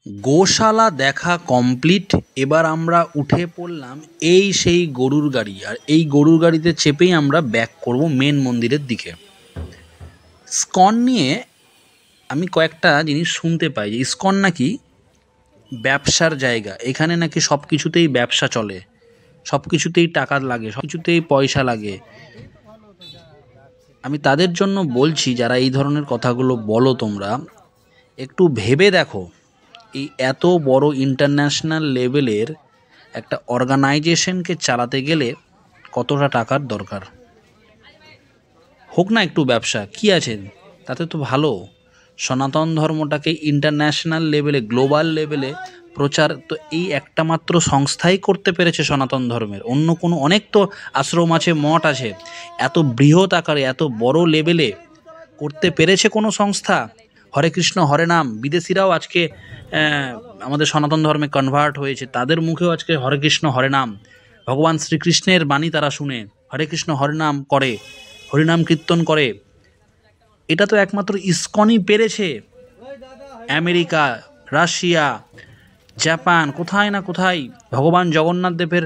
গোশালা দেখা কমপ্লিট। এবার আমরা উঠে পড়লাম এই সেই গরুর গাড়ি, আর এই গরুর গাড়িতে চেপেই আমরা ব্যাক করব মেন মন্দিরের দিকে। ইস্কন নিয়ে আমি কয়েকটা জিনিস শুনতে পাই যে ইস্কন নাকি ব্যবসার জায়গা, এখানে নাকি সব কিছুতেই ব্যবসা চলে, সব কিছুতেই টাকা লাগে, সব কিছুতেই পয়সা লাগে। আমি তাদের জন্য বলছি যারা এই ধরনের কথাগুলো বলো, তোমরা একটু ভেবে দেখো এই এত বড় ইন্টারন্যাশনাল লেভেলের একটা অর্গানাইজেশনকে চালাতে গেলে কতটা টাকার দরকার। হোক না একটু ব্যবসা, কি আছে তাতে, তো ভালো। সনাতন ধর্মটাকে ইন্টারন্যাশনাল লেভেলে, গ্লোবাল লেভেলে প্রচার তো এই একটা মাত্র সংস্থাই করতে পেরেছে সনাতন ধর্মের। অন্য কোনো অনেক তো আশ্রম আছে, মঠ আছে, এত বৃহৎ আকারে এত বড় লেভেলে করতে পেরেছে কোনো সংস্থা? হরে কৃষ্ণ হরে নাম, বিদেশিরাও আজকে আমাদের সনাতন ধর্মে কনভার্ট হয়েছে, তাদের মুখেও আজকে হরে কৃষ্ণ হরে নাম, ভগবান শ্রীকৃষ্ণের বাণী তারা শুনে হরে কৃষ্ণ হরে নাম করে, হরিনাম কীর্তন করে। এটা তো একমাত্র ইস্কনই পেরেছে। আমেরিকা, রাশিয়া, জাপান, কোথায় না কোথায় ভগবান জগন্নাথ দেবের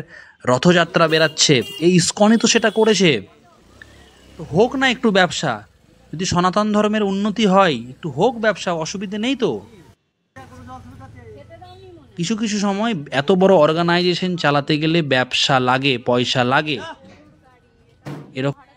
রথযাত্রা বেরাচ্ছে, এই ইস্কনই তো সেটা করেছে। তো হোক না একটু ব্যবসা, যদি সনাতন ধর্মের উন্নতি হয় একটু হোক ব্যবসা, অসুবিধে নেই তো। কিছু কিছু সময় এত বড় অর্গানাইজেশন চালাতে গেলে ব্যবসা লাগে, পয়সা লাগে, এরকম